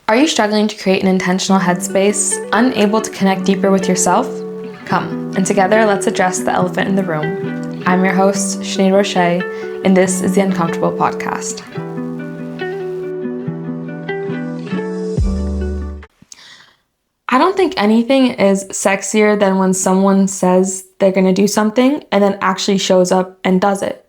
Are you struggling to create an intentional headspace, unable to connect deeper with yourself? Come, and together let's address the elephant in the room. I'm your host, Sinead Roche, and this is the Uncomfortable Podcast. I don't think anything is sexier than when someone says they're going to do something and then actually shows up and does it.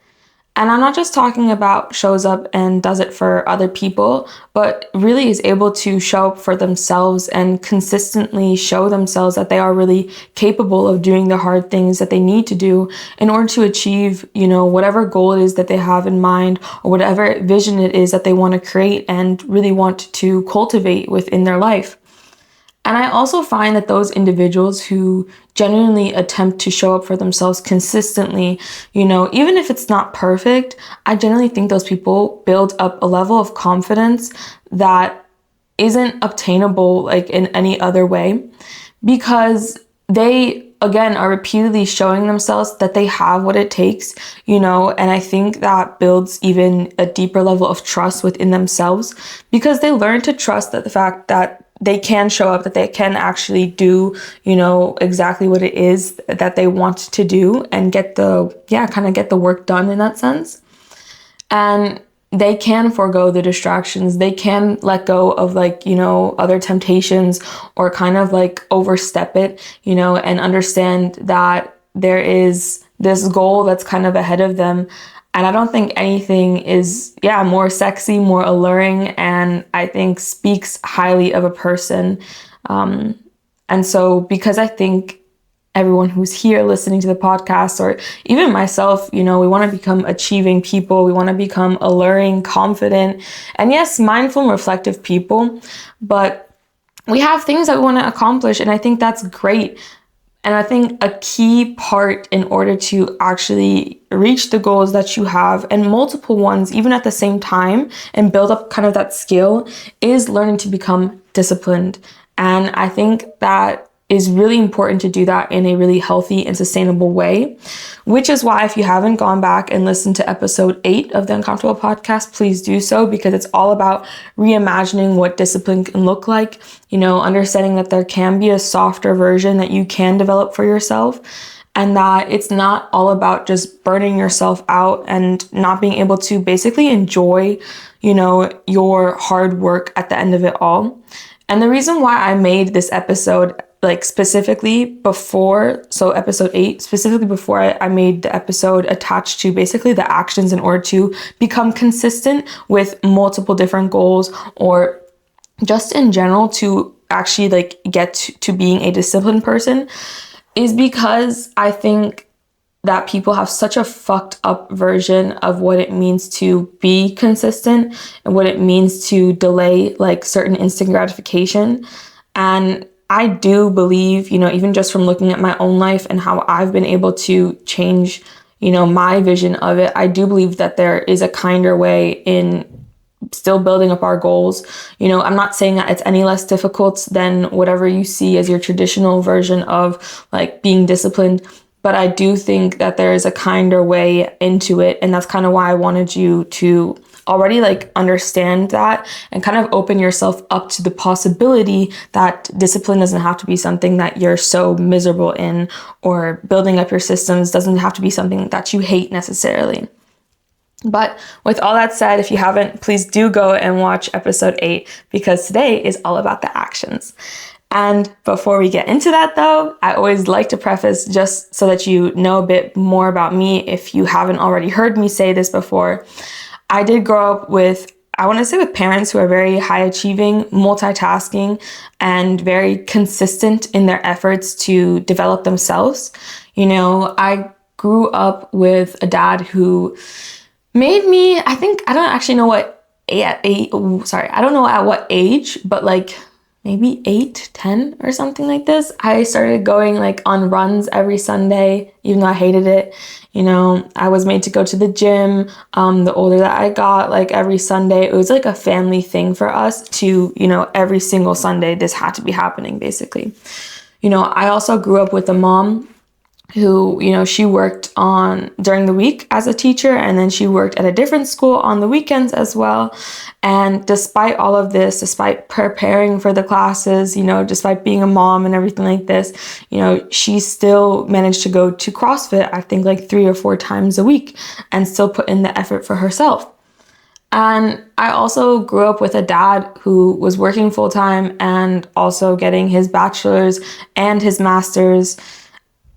And I'm not just talking about shows up and does it for other people, but really is able to show up for themselves and consistently show themselves that they are really capable of doing the hard things that they need to do in order to achieve, whatever goal it is that they have in mind or whatever vision it is that they want to create and really want to cultivate within their life. And I also find that those individuals who genuinely attempt to show up for themselves consistently, even if it's not perfect, I generally think those people build up a level of confidence that isn't obtainable like in any other way, because they, again, are repeatedly showing themselves that they have what it takes, and I think that builds even a deeper level of trust within themselves, because they learn to trust that the fact that they can show up, that they can actually do, exactly what it is that they want to do and get the work done in that sense. And they can forego the distractions. They can let go of other temptations or kind of overstep it, and understand that there is this goal that's kind of ahead of them. And I don't think anything is, more sexy, more alluring, and I think speaks highly of a person. And so because I think everyone who's here listening to the podcast, or even myself, we want to become achieving people. We want to become alluring, confident, and yes, mindful and reflective people. But we have things that we want to accomplish, and I think that's great. And I think a key part in order to actually reach the goals that you have, and multiple ones, even at the same time, and build up kind of that skill, is learning to become disciplined. And I think that is really important to do that in a really healthy and sustainable way, which is why if you haven't gone back and listened to episode 8 of the Uncomfortable Podcast, please do so, because it's all about reimagining what discipline can look like, understanding that there can be a softer version that you can develop for yourself, and that it's not all about just burning yourself out and not being able to basically enjoy, your hard work at the end of it all. And the reason why I made this episode specifically before, so episode 8, specifically before I made the episode attached to basically the actions in order to become consistent with multiple different goals, or just in general to actually get to being a disciplined person, is because I think that people have such a fucked up version of what it means to be consistent and what it means to delay certain instant gratification. And I do believe, even just from looking at my own life and how I've been able to change, my vision of it, I do believe that there is a kinder way in still building up our goals. I'm not saying that it's any less difficult than whatever you see as your traditional version of being disciplined, but I do think that there is a kinder way into it. And that's kind of why I wanted you to already understand that and kind of open yourself up to the possibility that discipline doesn't have to be something that you're so miserable in, or building up your systems doesn't have to be something that you hate necessarily. But with all that said, if you haven't, please do go and watch episode 8, because today is all about the actions. And before we get into that though, I always like to preface, just so that you know a bit more about me if you haven't already heard me say this before. I did grow up with parents who are very high achieving, multitasking, and very consistent in their efforts to develop themselves. I grew up with a dad who made me, I don't actually know I don't know at what age, but maybe 8, 10 or something like this. I started going on runs every Sunday, even though I hated it. I was made to go to the gym. The older that I got, every Sunday, it was a family thing for us to, every single Sunday, this had to be happening basically. I also grew up with a mom who, she worked on during the week as a teacher, and then she worked at a different school on the weekends as well. And despite all of this, despite preparing for the classes, despite being a mom and everything like this, she still managed to go to CrossFit, I think like 3 or 4 times a week, and still put in the effort for herself. And I also grew up with a dad who was working full time and also getting his bachelor's and his master's.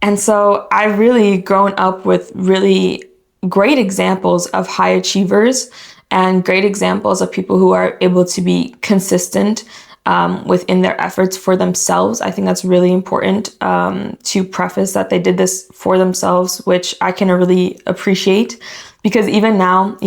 And so I've really grown up with really great examples of high achievers and great examples of people who are able to be consistent within their efforts for themselves. I think that's really important to preface that they did this for themselves, which I can really appreciate, because even now,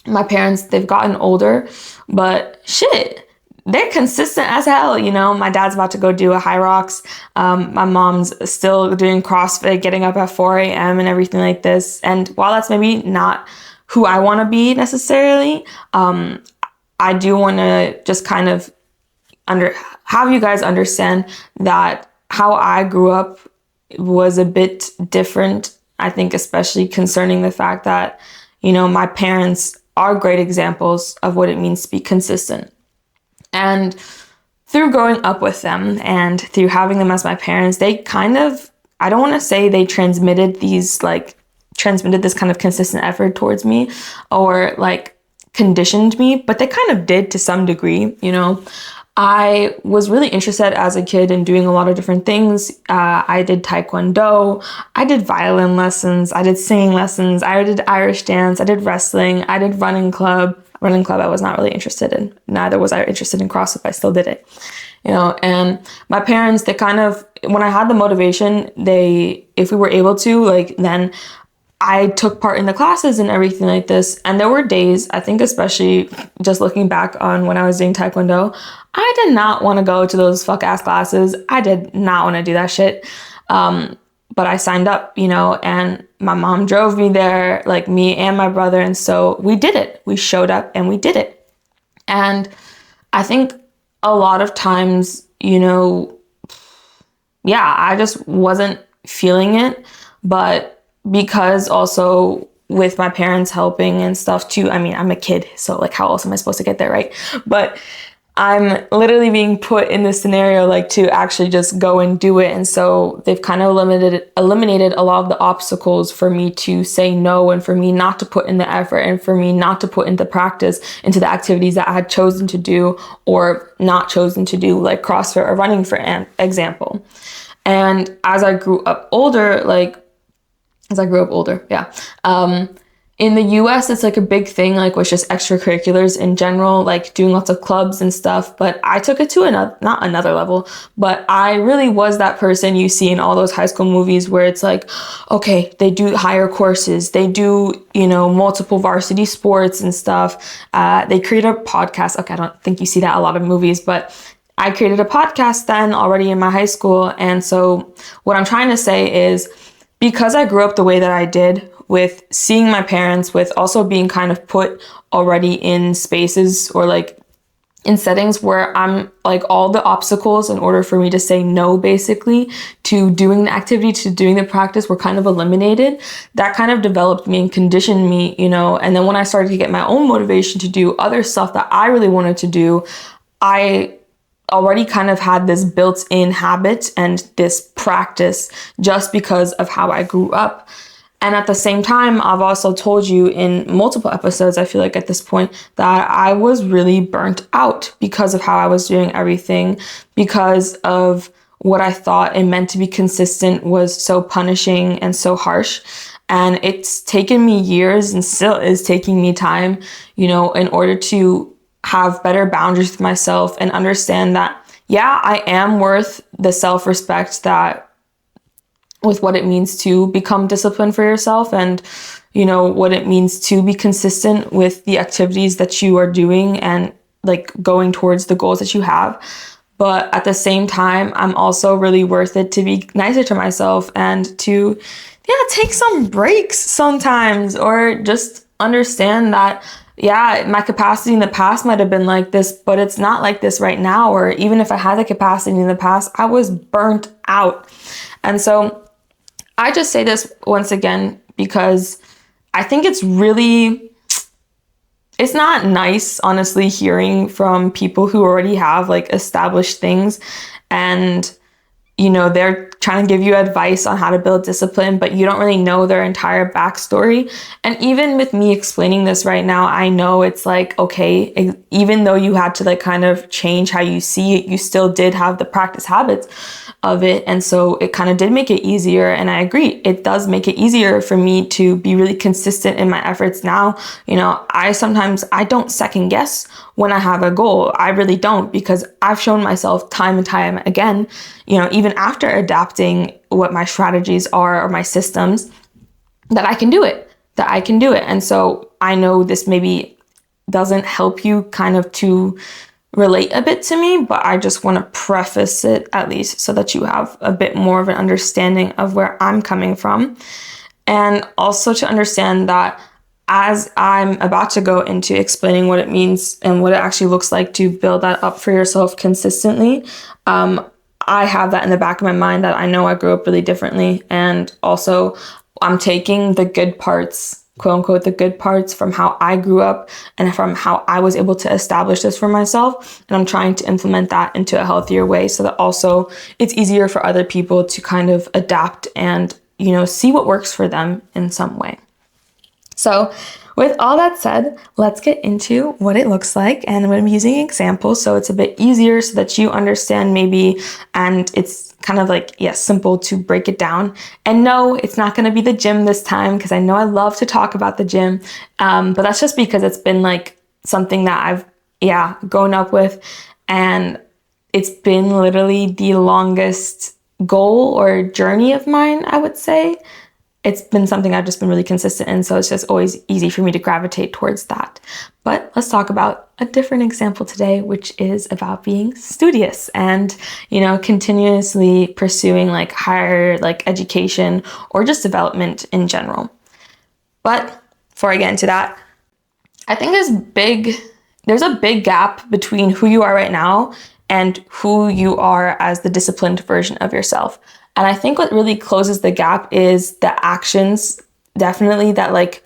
my parents, they've gotten older, but shit, they're consistent as hell. My dad's about to go do a high rocks. My mom's still doing CrossFit, getting up at 4 a.m. and everything like this. And while that's maybe not who I want to be necessarily, I do want to just kind of have you guys understand that how I grew up was a bit different. I think especially concerning the fact that, my parents are great examples of what it means to be consistent. And through growing up with them and through having them as my parents, they kind of, I don't want to say they transmitted this kind of consistent effort towards me or like conditioned me, but they kind of did to some degree. I was really interested as a kid in doing a lot of different things. I did taekwondo, I did violin lessons, I did singing lessons, I did Irish dance, I did wrestling, I did running club. Running club I was not really interested in. Neither was I interested in CrossFit, but I still did it. And my parents, they kind of, when I had the motivation, if we were able to, then I took part in the classes and everything like this. And there were days, I think especially just looking back on when I was doing taekwondo, I did not want to go to those fuck ass classes. I did not want to do that shit. But I signed up, and my mom drove me there, like me and my brother. And so we did it. We showed up and we did it. And I think a lot of times, I just wasn't feeling it. But because also with my parents helping and stuff too, I mean, I'm a kid, so like how else am I supposed to get there, right? But I'm literally being put in this scenario to actually just go and do it. And so they've kind of eliminated a lot of the obstacles for me to say no, and for me not to put in the effort, and for me not to put into practice into the activities that I had chosen to do or not chosen to do, like CrossFit or running, for example. And as I grew up older, in the US, it's like a big thing, with just extracurriculars in general, doing lots of clubs and stuff. But I took it to not another level, but I really was that person you see in all those high school movies where it's like, okay, they do higher courses, they do, multiple varsity sports and stuff. They create a podcast. Okay, I don't think you see that in a lot of movies, but I created a podcast then already in my high school. And so what I'm trying to say is, because I grew up the way that I did, with seeing my parents, with also being kind of put already in spaces or in settings where I'm all the obstacles in order for me to say no, basically, to doing the activity, to doing the practice, were kind of eliminated. That kind of developed me and conditioned me, and then when I started to get my own motivation to do other stuff that I really wanted to do, I already kind of had this built-in habit and this practice just because of how I grew up. And at the same time, I've also told you in multiple episodes, I feel like at this point, that I was really burnt out because of how I was doing everything, because of what I thought it meant to be consistent was so punishing and so harsh. And it's taken me years and still is taking me time, in order to have better boundaries with myself and understand that, I am worth the self-respect that with what it means to become disciplined for yourself and, what it means to be consistent with the activities that you are doing and going towards the goals that you have. But at the same time, I'm also really worth it to be nicer to myself and to, take some breaks sometimes, or just understand that, my capacity in the past might have been like this, but it's not like this right now. Or even if I had the capacity in the past, I was burnt out. And so I just say this once again because I think it's not nice, honestly, hearing from people who already have like established things and they're trying to give you advice on how to build discipline, but you don't really know their entire backstory. And even with me explaining this right now, I know it's like, okay, even though you had to like kind of change how you see it, you still did have the practice habits of it. And so it kind of did make it easier. And I agree, it does make it easier for me to be really consistent in my efforts now. I don't second guess when I have a goal. I really don't, because I've shown myself time and time again, even after adapting what my strategies are or my systems, that I can do it. And so I know this maybe doesn't help you kind of to relate a bit to me, but I just want to preface it at least so that you have a bit more of an understanding of where I'm coming from. And also to understand that as I'm about to go into explaining what it means and what it actually looks like to build that up for yourself consistently, I have that in the back of my mind that I know I grew up really differently. And also I'm taking the good parts, quote unquote, the good parts from how I grew up and from how I was able to establish this for myself. And I'm trying to implement that into a healthier way so that also it's easier for other people to kind of adapt and, see what works for them in some way. So with all that said, let's get into what it looks like. And I'm using examples so it's a bit easier so that you understand maybe, and it's kind of like, simple to break it down. And no, it's not going to be the gym this time because I know I love to talk about the gym. But that's just because it's been like something that I've, grown up with. And it's been literally the longest goal or journey of mine, I would say. It's been something I've just been really consistent in, so it's just always easy for me to gravitate towards that. But let's talk about a different example today, which is about being studious and, continuously pursuing like higher like education or just development in general. But before I get into that, I think there's a big gap between who you are right now and who you are as the disciplined version of yourself. And I think what really closes the gap is the actions, definitely, that like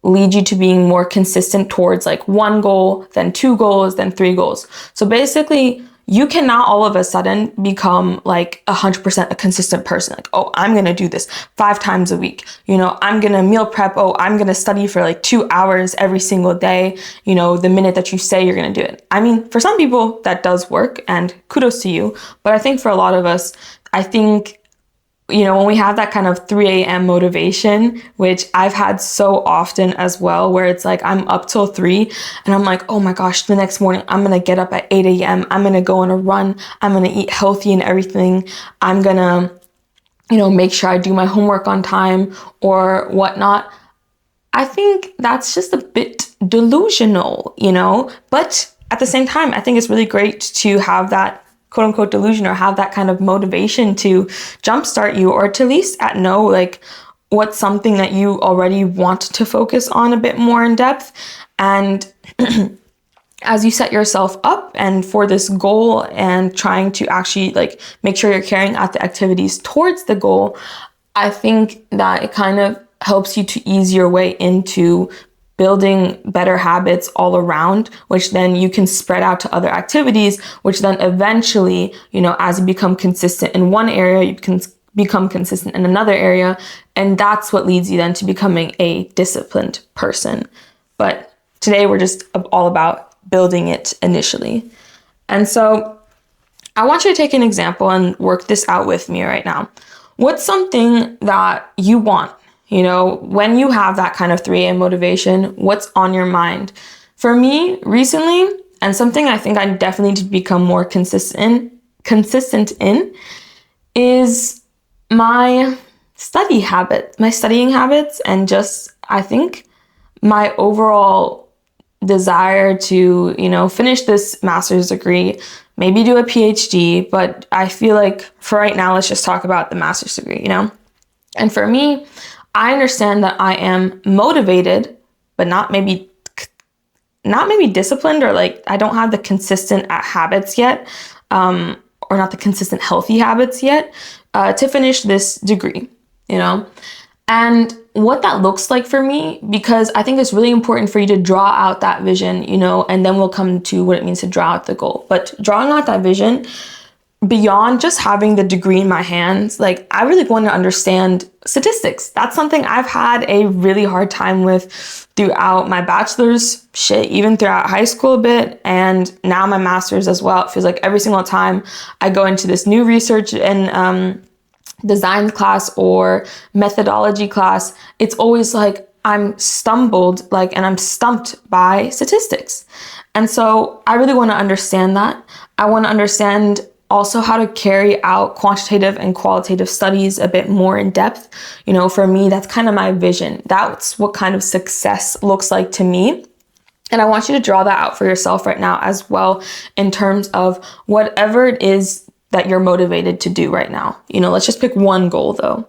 lead you to being more consistent towards like one goal, then 2 goals, then 3 goals. So basically, you cannot all of a sudden become like 100% a consistent person. Like, oh, I'm going to do this 5 times a week. I'm going to meal prep. Oh, I'm going to study for like 2 hours every single day. The minute that you say you're going to do it. I mean, for some people that does work and kudos to you. But I think for a lot of us, I think, when we have that kind of 3 a.m. motivation, which I've had so often as well, where it's like I'm up till 3 and I'm like, oh my gosh, the next morning I'm going to get up at 8 a.m. I'm going to go on a run. I'm going to eat healthy and everything. I'm going to, make sure I do my homework on time or whatnot. I think that's just a bit delusional, but at the same time, I think it's really great to have that quote unquote delusion or have that kind of motivation to jumpstart you or to at least know like what's something that you already want to focus on a bit more in depth. And as you set yourself up and for this goal and trying to actually like make sure you're carrying out the activities towards the goal, I think that it kind of helps you to ease your way into building better habits all around, which then you can spread out to other activities, which then eventually, as you become consistent in one area, you can become consistent in another area. And that's what leads you then to becoming a disciplined person. But today we're just all about building it initially. And so I want you to take an example and work this out with me right now. What's something that you want? When you have that kind of 3 a.m. motivation, what's on your mind? For me, recently, and something I think I definitely need to become more consistent in, is my studying habits, and just, I think, my overall desire to, finish this master's degree, maybe do a PhD, but I feel like for right now, let's just talk about the master's degree, And for me, I understand that I am motivated, but not maybe disciplined, or like I don't have the consistent habits yet, or not the consistent healthy habits yet, to finish this degree. you know? And what that looks like for me, because I think it's really important for you to draw out that vision, and then we'll come to what it means to draw out the goal. But drawing out that vision beyond just having the degree in my hands, like I really want to understand statistics. That's something I've had a really hard time with throughout my bachelor's, even throughout high school a bit, and now my master's as well. It feels like every single time I go into this new research and design class or methodology class, it's always like I'm stumbled, and I'm stumped by statistics. And so I really want to understand that. I want to understand also how to carry out quantitative and qualitative studies a bit more in depth. For me, that's kind of my vision. That's what kind of success looks like to me. And I want you to draw that out for yourself right now as well, in terms of whatever it is that you're motivated to do right now. Let's just pick one goal though.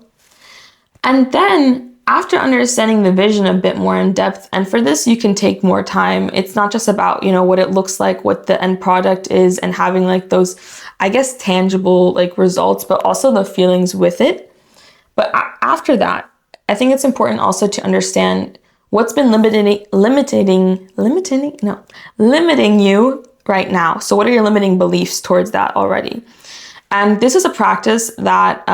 And then after understanding the vision a bit more in depth, and for this, you can take more time. It's not just about, what it looks like, what the end product is, and having those, I guess, tangible results, but also the feelings with it. But after that, I think it's important also to understand what's been limiting you right now. So what are your limiting beliefs towards that already? And this is a practice that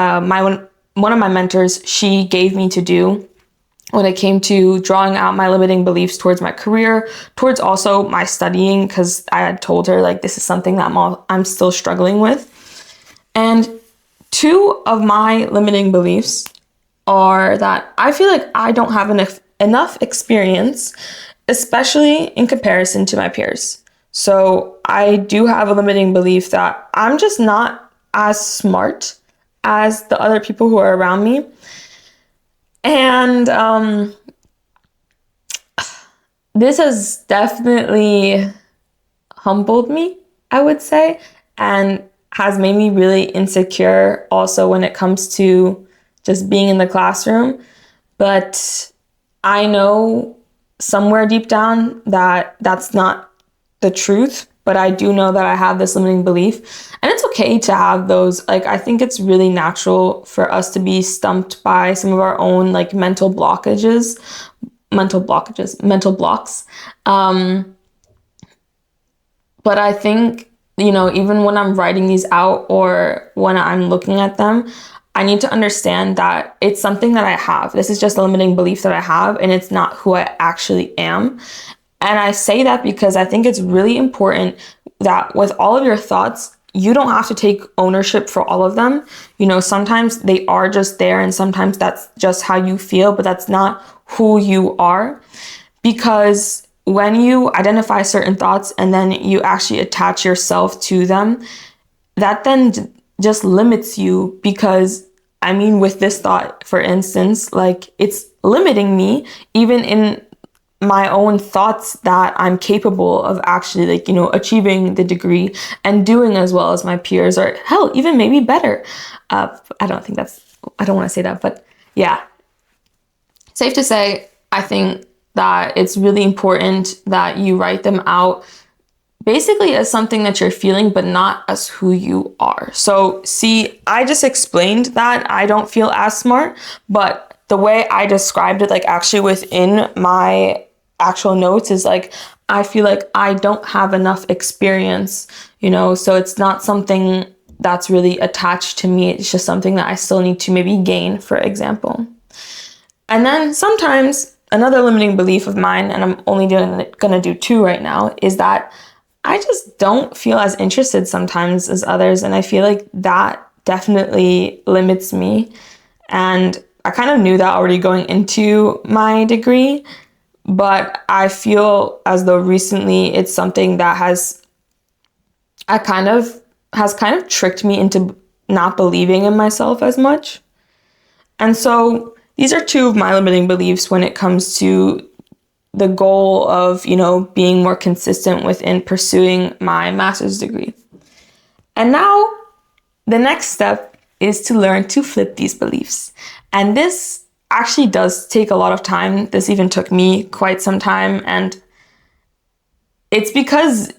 one of my mentors, she gave me to do when it came to drawing out my limiting beliefs towards my career, towards also my studying, because I had told her this is something that I'm still struggling with. And two of my limiting beliefs are that I feel like I don't have enough experience, especially in comparison to my peers. So I do have a limiting belief that I'm just not as smart as the other people who are around me. And this has definitely humbled me, I would say, and has made me really insecure also when it comes to just being in the classroom. But I know somewhere deep down that that's not the truth, but I do know that I have this limiting belief, and it's okay to have those. I think it's really natural for us to be stumped by some of our own mental blocks. But I think, even when I'm writing these out or when I'm looking at them, I need to understand that it's something that I have. This is just a limiting belief that I have, and it's not who I actually am. And I say that because I think it's really important that with all of your thoughts, you don't have to take ownership for all of them. Sometimes they are just there, and sometimes that's just how you feel, but that's not who you are. Because when you identify certain thoughts and then you actually attach yourself to them, that then just limits you. Because with this thought, for instance, it's limiting me even in my own thoughts that I'm capable of actually achieving the degree and doing as well as my peers, or hell, even maybe better. I don't want to say that, but yeah, safe to say, I think that it's really important that you write them out basically as something that you're feeling, but not as who you are. So see, I just explained that I don't feel as smart, but the way I described it, actually within my actual notes, is I feel like I don't have enough experience, so it's not something that's really attached to me. It's just something that I still need to maybe gain, for example. And then sometimes another limiting belief of mine, and I'm only gonna do two right now, is that I just don't feel as interested sometimes as others. And I feel like that definitely limits me. And I kind of knew that already going into my degree, but I feel as though recently it's something that has kind of tricked me into not believing in myself as much. And so these are two of my limiting beliefs when it comes to the goal of, being more consistent within pursuing my master's degree. And now the next step is to learn to flip these beliefs. And this actually does take a lot of time. This even took me quite some time. And it's because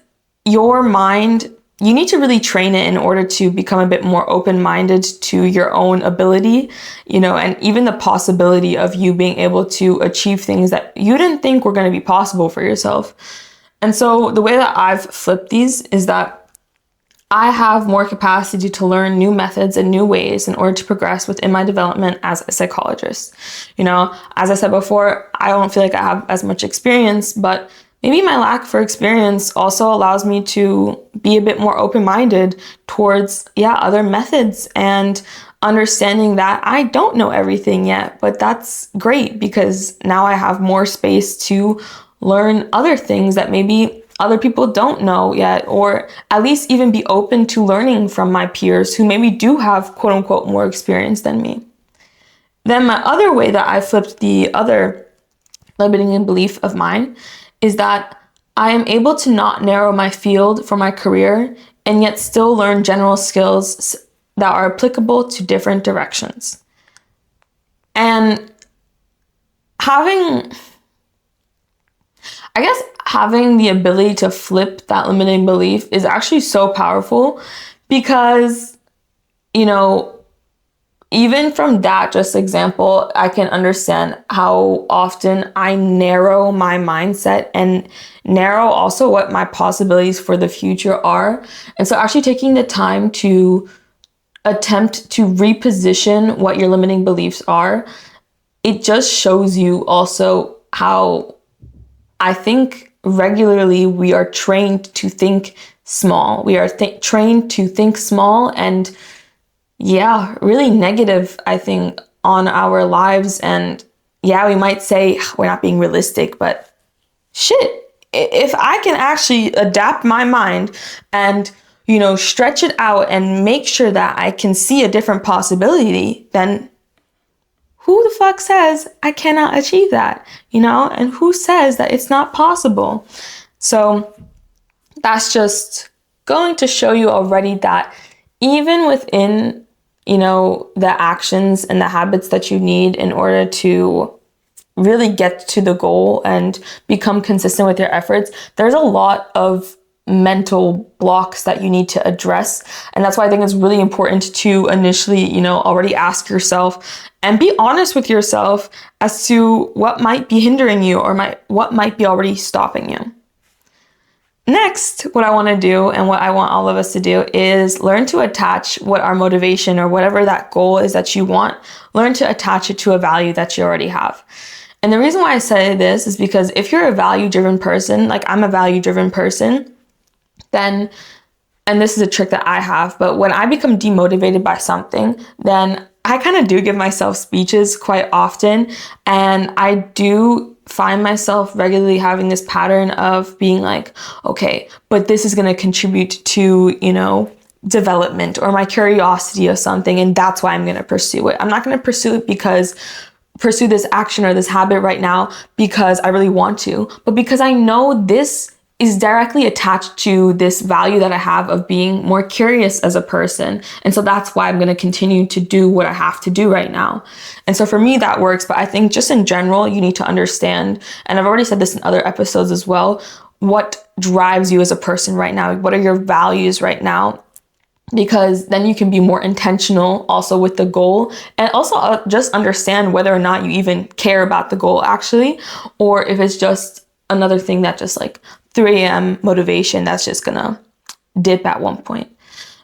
your mind you need to really train it in order to become a bit more open-minded to your own ability, and even the possibility of you being able to achieve things that you didn't think were going to be possible for yourself. And so the way that I've flipped these is that I have more capacity to learn new methods and new ways in order to progress within my development as a psychologist. As I said before, I don't feel like I have as much experience, but maybe my lack for experience also allows me to be a bit more open-minded towards, other methods and understanding that I don't know everything yet, but that's great because now I have more space to learn other things that maybe other people don't know yet, or at least even be open to learning from my peers who maybe do have quote unquote more experience than me. Then my other way that I flipped the other limiting belief of mine is that I am able to not narrow my field for my career and yet still learn general skills that are applicable to different directions. And having the ability to flip that limiting belief is actually so powerful because, even from that just example, I can understand how often I narrow my mindset and narrow also what my possibilities for the future are. And so actually taking the time to attempt to reposition what your limiting beliefs are, it just shows you also how I think regularly we are trained to think small. We are trained to think small and really negative, I think, on our lives. And we might say we're not being realistic, but shit, if I can actually adapt my mind and, stretch it out and make sure that I can see a different possibility, then who the fuck says I cannot achieve that, and who says that it's not possible? So that's just going to show you already that even within, the actions and the habits that you need in order to really get to the goal and become consistent with your efforts, there's a lot of mental blocks that you need to address. And that's why I think it's really important to initially, already ask yourself and be honest with yourself as to what might be hindering you or what might be already stopping you. Next, what I want to do and what I want all of us to do is learn to attach what our motivation or whatever that goal is that you want, learn to attach it to a value that you already have. And the reason why I say this is because if you're a value-driven person, like I'm a value-driven person, then, and this is a trick that I have, but when I become demotivated by something, then I kind of do give myself speeches quite often. And I do find myself regularly having this pattern of being like, okay, but this is going to contribute to, development or my curiosity of something. And that's why I'm going to pursue it. I'm not going to pursue this action or this habit right now because I really want to, but because I know this is directly attached to this value that I have of being more curious as a person. And so that's why I'm going to continue to do what I have to do right now. And so for me, that works. But I think just in general, you need to understand, and I've already said this in other episodes as well, what drives you as a person right now? What are your values right now? Because then you can be more intentional also with the goal, and also just understand whether or not you even care about the goal actually, or if it's just another thing that just like 3 a.m. motivation that's just gonna dip at one point.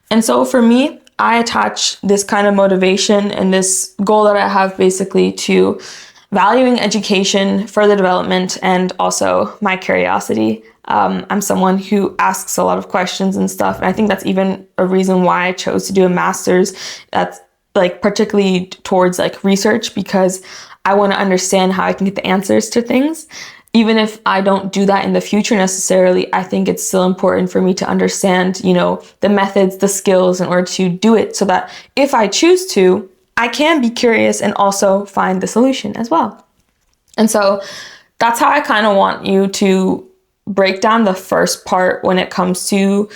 And so for me, I attach this kind of motivation and this goal that I have basically to valuing education, further development, and also my curiosity. I'm someone who asks a lot of questions and stuff. And I think that's even a reason why I chose to do a master's that's like particularly towards like research, because I want to understand how I can get the answers to things. Even if I don't do that in the future necessarily, I think it's still important for me to understand, the methods, the skills in order to do it so that if I choose to, I can be curious and also find the solution as well. And so that's how I kind of want you to break down the first part when it comes to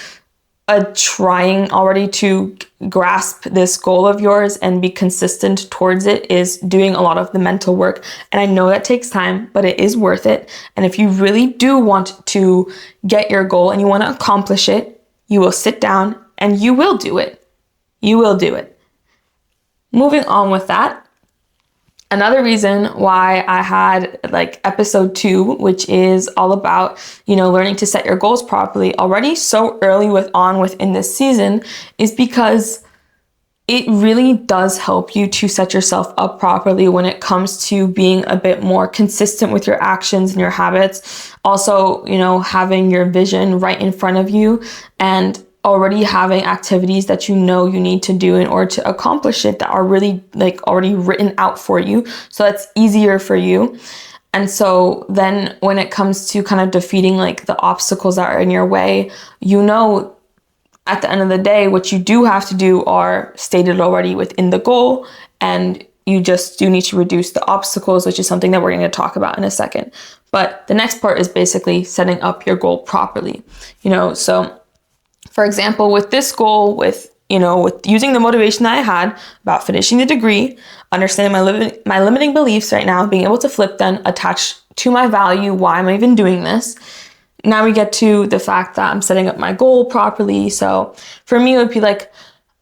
trying already to grasp this goal of yours and be consistent towards it, is doing a lot of the mental work. And I know that takes time, but it is worth it. And if you really do want to get your goal and you want to accomplish it, you will sit down and you will do it. You will do it. Moving on with that, another reason why I had like episode 2, which is all about, learning to set your goals properly already so early within this season, is because it really does help you to set yourself up properly when it comes to being a bit more consistent with your actions and your habits. Also, having your vision right in front of you and already having activities that you need to do in order to accomplish it that are really like already written out for you. So that's easier for you. And so then when it comes to kind of defeating like the obstacles that are in your way, at the end of the day, what you do have to do are stated already within the goal, and you just do need to reduce the obstacles, which is something that we're going to talk about in a second. But the next part is basically setting up your goal properly. So for example, with this goal, with using the motivation that I had about finishing the degree, understanding my limiting beliefs right now, being able to flip them, attach to my value, why am I even doing this? Now we get to the fact that I'm setting up my goal properly. So for me, it would be like,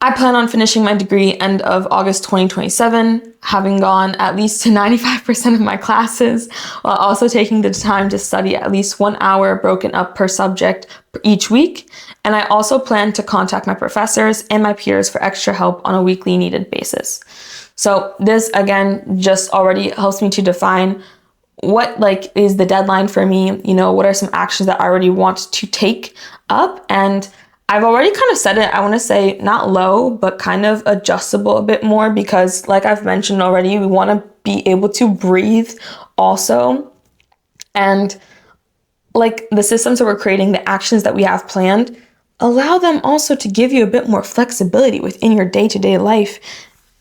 I plan on finishing my degree end of August 2027, having gone at least to 95% of my classes, while also taking the time to study at least 1 hour broken up per subject each week. And I also plan to contact my professors and my peers for extra help on a weekly needed basis. So this, again, just already helps me to define what is the deadline for me, what are some actions that I already want to take up. And I've already kind of said it, I want to say not low, but kind of adjustable a bit more, because like I've mentioned already, we want to be able to breathe also. And like the systems that we're creating, the actions that we have planned, allow them also to give you a bit more flexibility within your day-to-day life.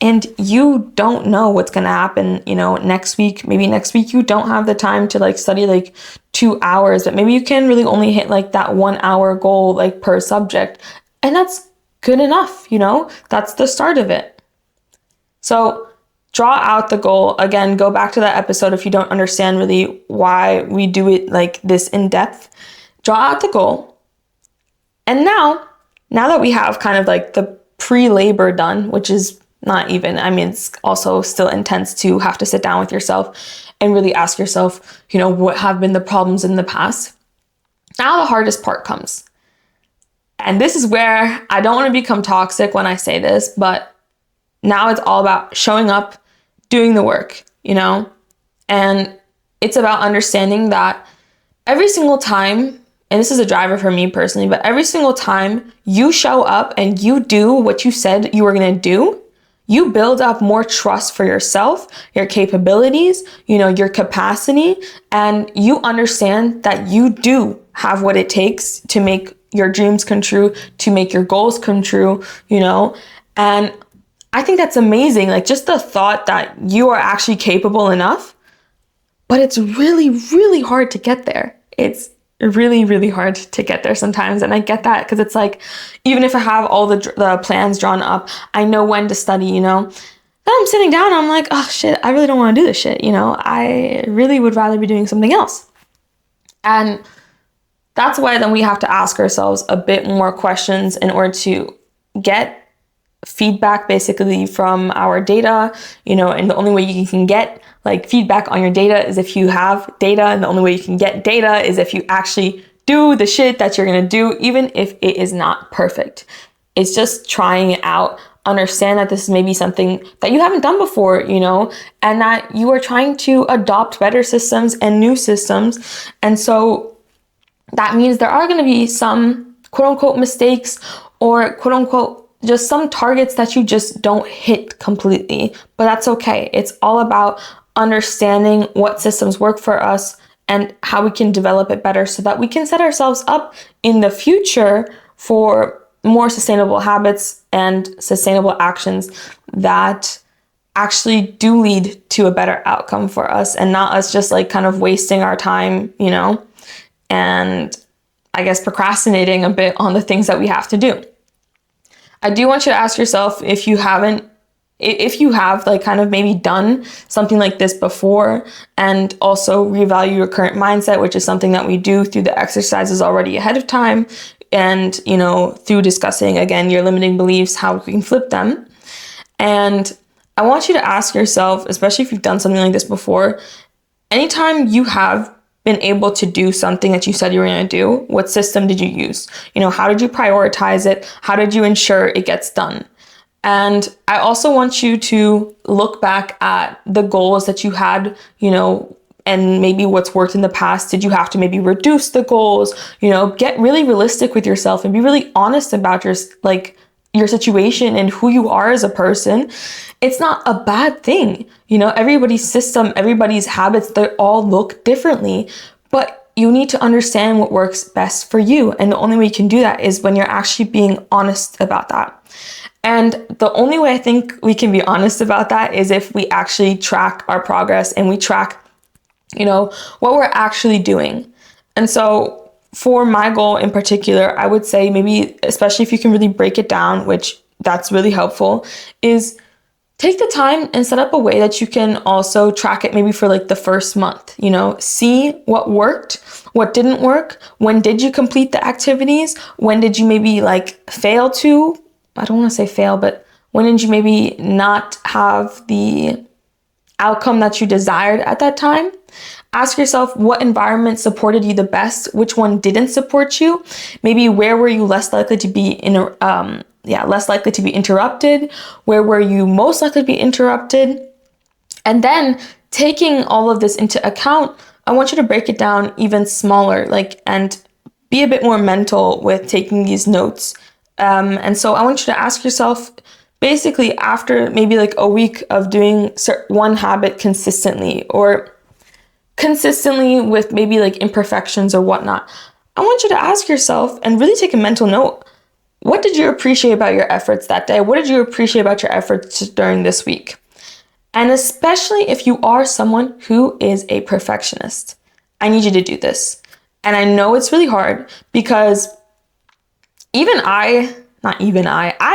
And you don't know what's going to happen, next week. Maybe next week you don't have the time to study 2 hours, but maybe you can really only hit that 1 hour goal per subject. And that's good enough, that's the start of it. So draw out the goal. Again, go back to that episode if you don't understand really why we do it this in depth. Draw out the goal. And now that we have kind of the pre-labor done, which is not even, it's also still intense to have to sit down with yourself and really ask yourself, what have been the problems in the past. Now the hardest part comes. And this is where I don't want to become toxic when I say this, but now it's all about showing up, doing the work, and it's about understanding that every single time, and this is a driver for me personally, but every single time you show up and you do what you said you were going to do, you build up more trust for yourself, your capabilities, your capacity, and you understand that you do have what it takes to make your dreams come true, to make your goals come true, and I think that's amazing. Just the thought that you are actually capable enough, but it's really, really hard to get there. It's really, really hard to get there sometimes. And I get that because it's even if I have all the plans drawn up, I know when to study, then I'm sitting down, I'm like, oh shit, I really don't want to do this shit. I really would rather be doing something else. And that's why then we have to ask ourselves a bit more questions in order to get feedback basically from our data, and the only way you can get feedback on your data is if you have data, and the only way you can get data is if you actually do the shit that you're going to do, even if it is not perfect. It's just trying it out. Understand that this is maybe something that you haven't done before, and that you are trying to adopt better systems and new systems. And so that means there are going to be some quote unquote mistakes or quote unquote just some targets that you just don't hit completely, but that's okay. It's all about understanding what systems work for us and how we can develop it better so that we can set ourselves up in the future for more sustainable habits and sustainable actions that actually do lead to a better outcome for us, and not us just kind of wasting our time, and I guess procrastinating a bit on the things that we have to do. I do want you to ask yourself if you have kind of maybe done something like this before, and also reevaluate your current mindset, which is something that we do through the exercises already ahead of time. and, you know, through discussing, again, your limiting beliefs, how we can flip them. And I want you to ask yourself, especially if you've done something like this before, anytime you have been able to do something that you said you were going to do, what system did you use? You know, how did you prioritize it? How did you ensure it gets done? And I also want you to look back at the goals that you had, you know, and maybe what's worked in the past. Did you have to maybe reduce the goals? You know, get really realistic with yourself and be really honest about your situation and who you are as a person. It's not a bad thing. You know, everybody's system, everybody's habits, they all look differently, but you need to understand what works best for you. And the only way you can do that is when you're actually being honest about that. And the only way I think we can be honest about that is if we actually track our progress and we track, you know, what we're actually doing. And so for my goal in particular, I would say maybe, especially if you can really break it down, which that's really helpful, is take the time and set up a way that you can also track it maybe for like the first month, you know, see what worked, what didn't work, when did you complete the activities, when did you maybe like fail to, I don't want to say fail, but when did you maybe not have the outcome that you desired at that time? Ask yourself what environment supported you the best, which one didn't support you. Maybe where were you less likely to be interrupted? Where were you most likely to be interrupted? And then taking all of this into account, I want you to break it down even smaller, and be a bit more mental with taking these notes. And so I want you to ask yourself, basically after maybe like a week of doing one habit consistently, or consistently with maybe like imperfections or whatnot, I want you to ask yourself and really take a mental note. What did you appreciate about your efforts that day? What did you appreciate about your efforts during this week? And especially if you are someone who is a perfectionist, I need you to do this. And I know it's really hard because I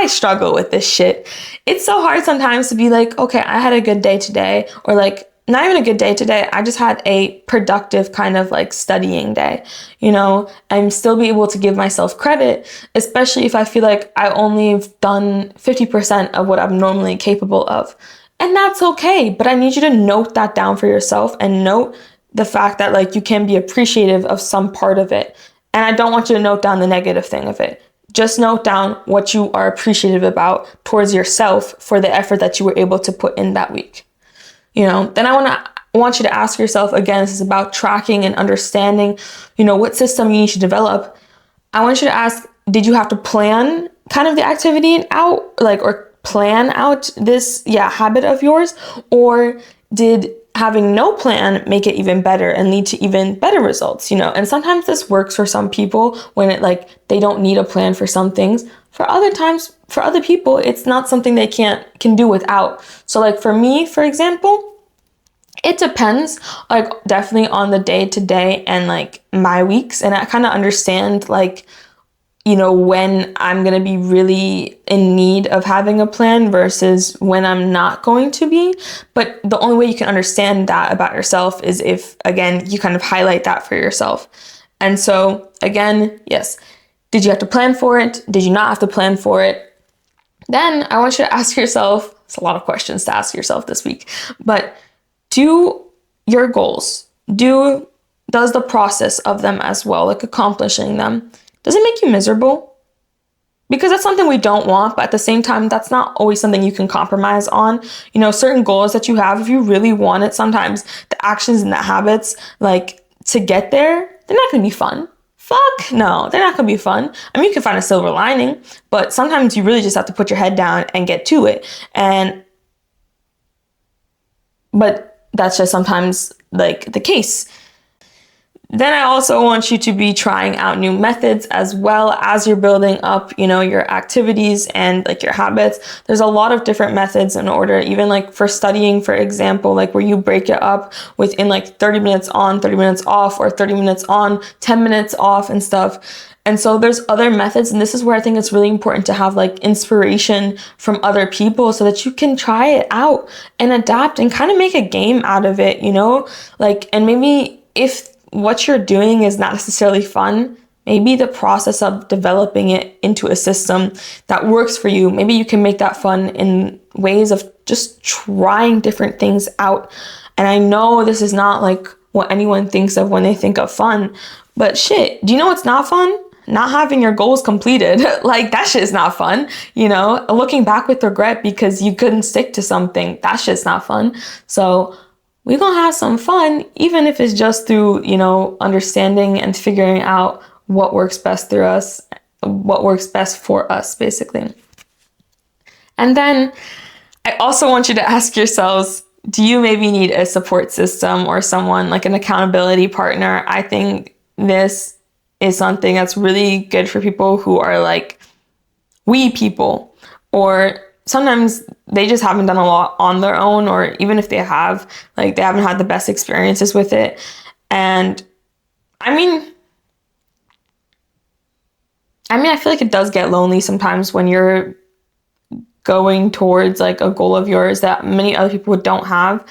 struggle with this shit. It's so hard sometimes to be like, okay, I had a good day today, or like, not even a good day today. I just had a productive kind of like studying day, you know, and still be able to give myself credit, especially if I feel like I only have done 50% of what I'm normally capable of. And that's okay. But I need you to note that down for yourself and note the fact that like you can be appreciative of some part of it. And I don't want you to note down the negative thing of it. Just note down what you are appreciative about towards yourself for the effort that you were able to put in that week. You know, then I want you to ask yourself, again, this is about tracking and understanding, you know, what system you need to develop. I want you to ask, did you have to plan kind of the activity out, or plan out this, habit of yours? Or did having no plan make it even better and lead to even better results, you know? And sometimes this works for some people when they don't need a plan for some things. For other people, it's not something they can do without. So for me, for example, it depends definitely on the day to day and my weeks. And I kind of understand when I'm going to be really in need of having a plan versus when I'm not going to be. But the only way you can understand that about yourself is if, again, you kind of highlight that for yourself. And so, again, yes, did you have to plan for it? Did you not have to plan for it? Then I want you to ask yourself, it's a lot of questions to ask yourself this week, but do your goals, does the process of them as well, accomplishing them, does it make you miserable? Because that's something we don't want, but at the same time, that's not always something you can compromise on. You know, certain goals that you have, if you really want it, sometimes the actions and the habits, to get there, they're not going to be fun. Fuck no, they're not going to be fun. I mean, you can find a silver lining, but sometimes you really just have to put your head down and get to it. But that's just sometimes the case. Then I also want you to be trying out new methods as well as you're building up, your activities and your habits. There's a lot of different methods in order, even for studying, for example, where you break it up within 30 minutes on, 30 minutes off, or 30 minutes on, 10 minutes off and stuff. And so there's other methods. And this is where I think it's really important to have inspiration from other people so that you can try it out and adapt and kind of make a game out of it, and maybe if what you're doing is not necessarily fun, maybe the process of developing it into a system that works for you, maybe you can make that fun in ways of just trying different things out. And I know this is not like what anyone thinks of when they think of fun, but shit, do you know what's not fun? Not having your goals completed. Like, that shit's not fun, you know? Looking back with regret because you couldn't stick to something, that shit's not fun. So we're gonna have some fun, even if it's just through, you know, understanding and figuring out what works best through us, what works best for us, basically. And then I also want you to ask yourselves, do you maybe need a support system or someone like an accountability partner? I think this is something that's really good for people who are like we people, or sometimes they just haven't done a lot on their own, or even if they have, like they haven't had the best experiences with it. And I mean, I feel like it does get lonely sometimes when you're going towards like a goal of yours that many other people don't have.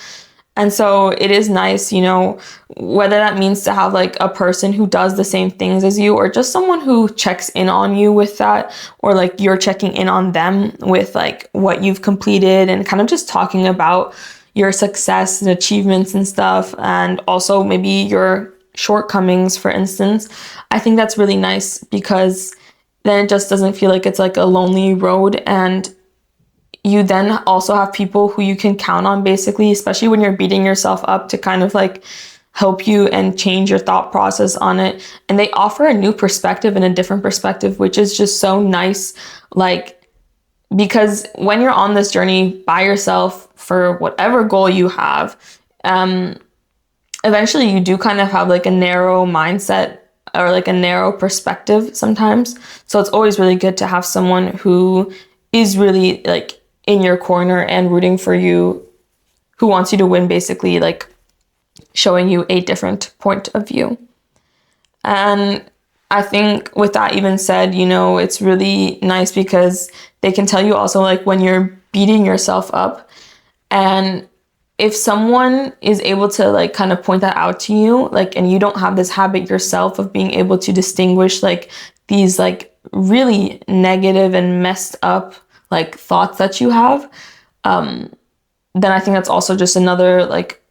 And so it is nice, you know, whether that means to have like a person who does the same things as you, or just someone who checks in on you with that, or like you're checking in on them with like what you've completed and kind of just talking about your success and achievements and stuff, and also maybe your shortcomings, for instance. I think that's really nice because then it just doesn't feel like it's like a lonely road, and you then also have people who you can count on, basically, especially when you're beating yourself up, to kind of like help you and change your thought process on it. And they offer a new perspective and a different perspective, which is just so nice. Like, because when you're on this journey by yourself for whatever goal you have, eventually you do kind of have like a narrow mindset or like a narrow perspective sometimes. So it's always really good to have someone who is really like in your corner and rooting for you, who wants you to win, basically, like showing you a different point of view. And I think with that even said, you know, it's really nice because they can tell you also like when you're beating yourself up, and if someone is able to like kind of point that out to you, like, and you don't have this habit yourself of being able to distinguish like these like really negative and messed up like thoughts that you have, then I think that's also just another like,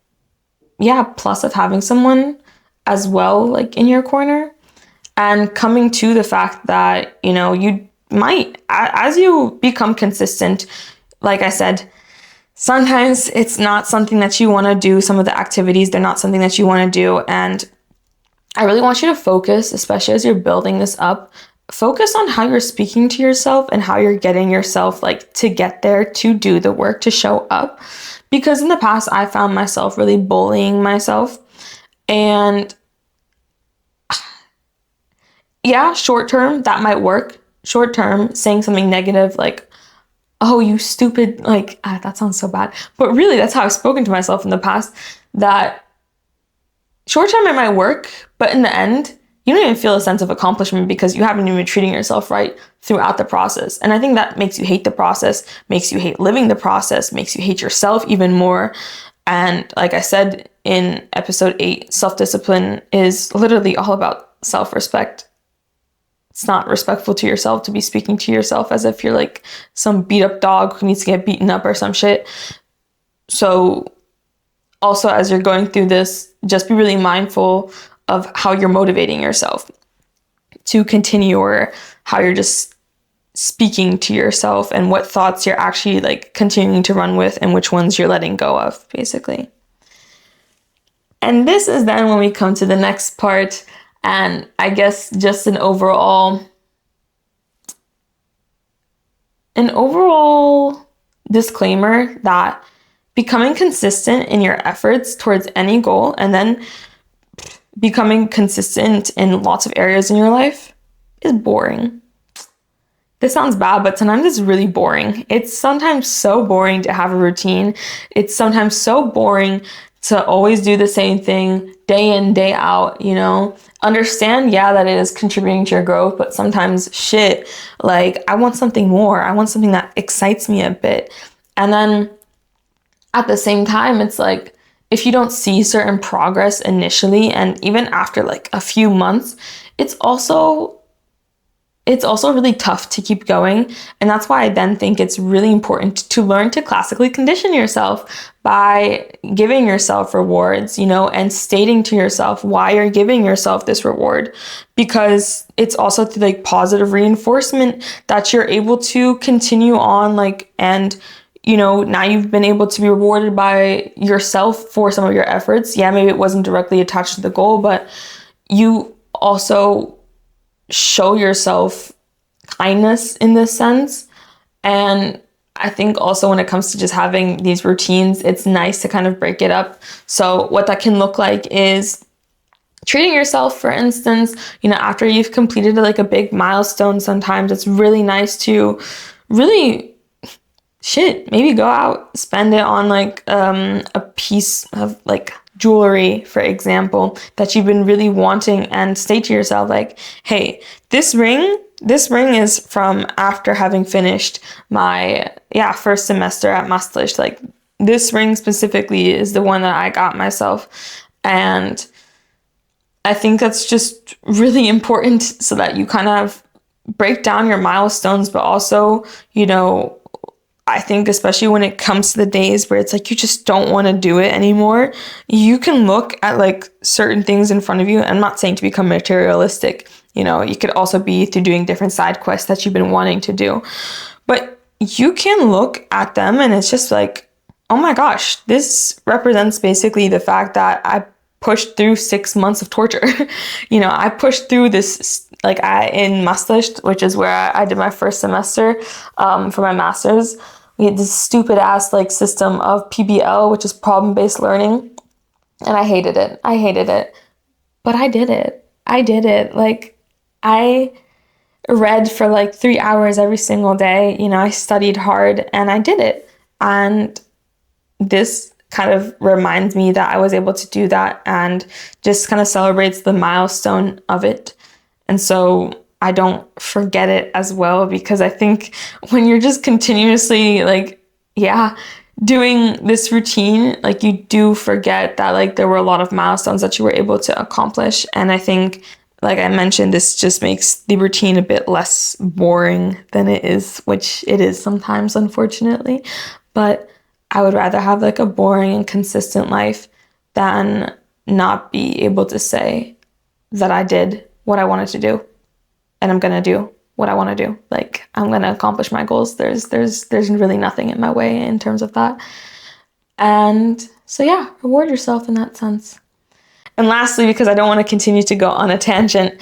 yeah, plus of having someone as well, like in your corner. And coming to the fact that, you know, you might, as you become consistent, like I said, sometimes it's not something that you want to do. Some of the activities, they're not something that you want to do. And I really want you to focus, especially as you're building this up, focus on how you're speaking to yourself and how you're getting yourself like to get there, to do the work, to show up. Because in the past, I found myself really bullying myself. And yeah, short term, that might work. Short term, saying something negative like, oh, you stupid, like, that sounds so bad. But really, that's how I've spoken to myself in the past, that short term it might work, but in the end, you don't even feel a sense of accomplishment because you haven't even been treating yourself right throughout the process. And I think that makes you hate the process, makes you hate living the process, makes you hate yourself even more. And like I said in episode 8, self-discipline is literally all about self-respect. It's not respectful to yourself to be speaking to yourself as if you're like some beat up dog who needs to get beaten up or some shit. So also, as you're going through this, just be really mindful of how you're motivating yourself to continue, or how you're just speaking to yourself, and what thoughts you're actually like continuing to run with and which ones you're letting go of, basically. And this is then when we come to the next part, and I guess just an overall disclaimer that becoming consistent in your efforts towards any goal, and then becoming consistent in lots of areas in your life, is boring. This sounds bad, but sometimes it's really boring. It's sometimes so boring to have a routine. It's sometimes so boring to always do the same thing day in, day out, you know? Understand, yeah, that it is contributing to your growth, but sometimes shit, like, I want something more. I want something that excites me a bit. And then at the same time, it's like, if you don't see certain progress initially, and even after like a few months, it's also really tough to keep going. And that's why I then think it's really important to learn to classically condition yourself by giving yourself rewards, and stating to yourself why you're giving yourself this reward. Because it's also through like positive reinforcement that you're able to continue on, and now you've been able to be rewarded by yourself for some of your efforts. Yeah, maybe it wasn't directly attached to the goal, but you also show yourself kindness in this sense. And I think also when it comes to just having these routines, it's nice to kind of break it up. So what that can look like is treating yourself, for instance, after you've completed like a big milestone. Sometimes it's really nice to really maybe go out, spend it on like a piece of like jewelry, for example, that you've been really wanting, and state to yourself like, hey, this ring is from after having finished my first semester at Maastricht. Like, this ring specifically is the one that I got myself. And I think that's just really important, so that you kind of break down your milestones, but also, I think especially when it comes to the days where it's like you just don't want to do it anymore, you can look at like certain things in front of you. I'm not saying to become materialistic. You could also be through doing different side quests that you've been wanting to do. But you can look at them and it's just like, oh my gosh, this represents basically the fact that I pushed through 6 months of torture. I pushed through this, in Maastricht, which is where I did my first semester for my master's. We had this stupid ass system of PBL, which is problem-based learning. And I hated it. But I did it. I read for 3 hours every single day. I studied hard and I did it. And this kind of reminds me that I was able to do that, and just kind of celebrates the milestone of it. And so I don't forget it as well, because I think when you're just continuously doing this routine, you do forget that there were a lot of milestones that you were able to accomplish. And I think, like I mentioned, this just makes the routine a bit less boring than it is, which it is sometimes, unfortunately. But I would rather have a boring and consistent life than not be able to say that I did what I wanted to do, and I'm going to do what I want to do. I'm going to accomplish my goals. There's really nothing in my way in terms of that. And so reward yourself in that sense. And lastly, because I don't want to continue to go on a tangent,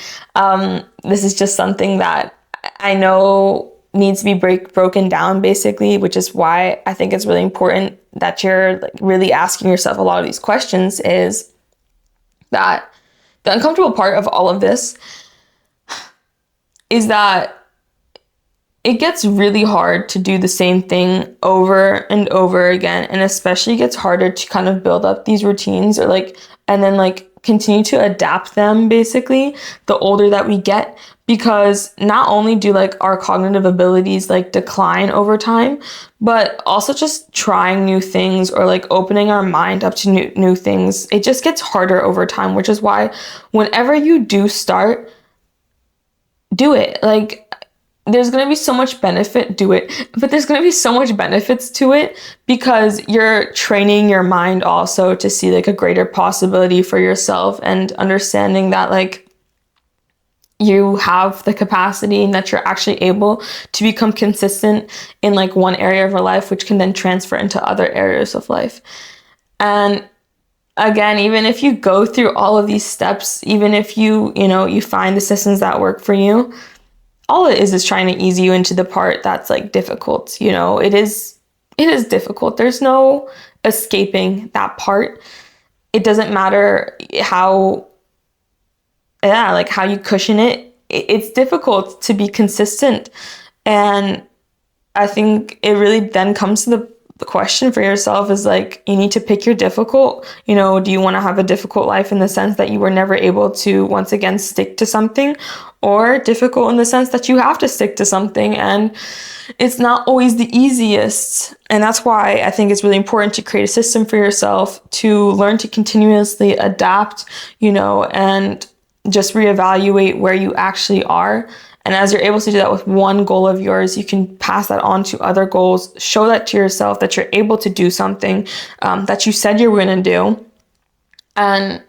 this is just something that I know needs to be broken down, basically, which is why I think it's really important that you're really asking yourself a lot of these questions, is that the uncomfortable part of all of this is that it gets really hard to do the same thing over and over again. And especially gets harder to kind of build up these routines, or and then continue to adapt them, basically, the older that we get. Because not only do our cognitive abilities decline over time, but also just trying new things, or opening our mind up to new things, it just gets harder over time, which is why whenever you do start, do it. There's going to be so much benefit, do it. But there's going to be so much benefits to it, because you're training your mind also to see a greater possibility for yourself, and understanding that you have the capacity, and that you're actually able to become consistent in one area of your life, which can then transfer into other areas of life. And again, even if you go through all of these steps, even if you find the systems that work for you, all it is trying to ease you into the part that's difficult. It is difficult. There's no escaping that part. It doesn't matter how you cushion it. It's difficult to be consistent. And I think it really then comes to the question for yourself is you need to pick your difficult. Do you want to have a difficult life in the sense that you were never able to once again stick to something, or difficult in the sense that you have to stick to something and it's not always the easiest? And that's why I think it's really important to create a system for yourself to learn to continuously adapt, and just reevaluate where you actually are. And as you're able to do that with one goal of yours, you can pass that on to other goals, show that to yourself that you're able to do something that you said you were going to do. And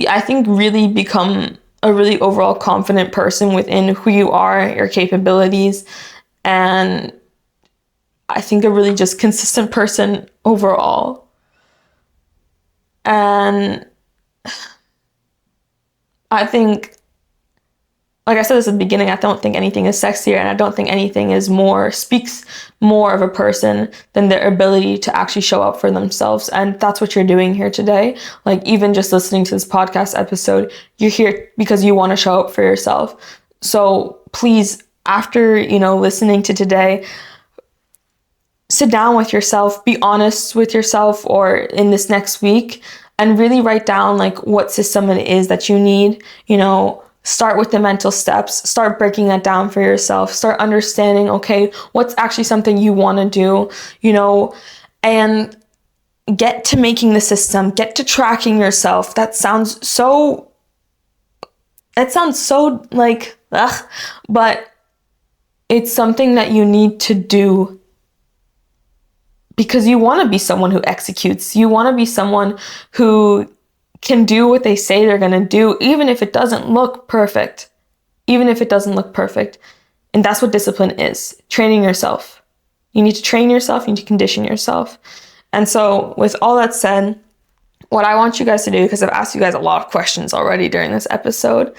I think really become a really overall confident person within who you are, your capabilities, and I think a really just consistent person overall. And I think, like I said at the beginning, I don't think anything is sexier, and I don't think anything speaks more of a person than their ability to actually show up for themselves. And that's what you're doing here today. Like, even just listening to this podcast episode, you're here because you want to show up for yourself. So please, after, listening to today, sit down with yourself, be honest with yourself, or in this next week, and really write down like what system it is that you need. Start with the mental steps, start breaking that down for yourself, start understanding, okay, what's actually something you want to do, and get to making the system, get to tracking yourself. That sounds so like, ugh, but it's something that you need to do because you want to be someone who executes. You want to be someone who can do what they say they're going to do, even if it doesn't look perfect. And that's what discipline is, training yourself. You need to train yourself, you need to condition yourself. And so with all that said, what I want you guys to do, because I've asked you guys a lot of questions already during this episode,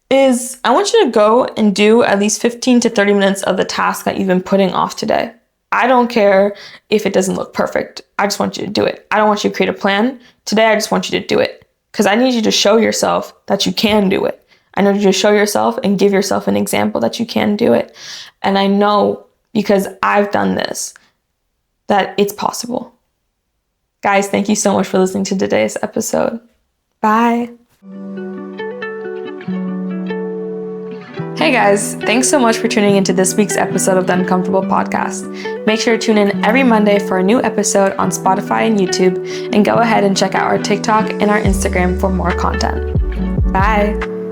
is I want you to go and do at least 15 to 30 minutes of the task that you've been putting off today. I don't care if it doesn't look perfect. I just want you to do it. I don't want you to create a plan. Today, I just want you to do it because I need you to show yourself that you can do it. I need you to show yourself and give yourself an example that you can do it. And I know, because I've done this, that it's possible. Guys, thank you so much for listening to today's episode. Bye. Hey guys, thanks so much for tuning into this week's episode of the Uncomfortable Podcast. Make sure to tune in every Monday for a new episode on Spotify and YouTube, and go ahead and check out our TikTok and our Instagram for more content. Bye.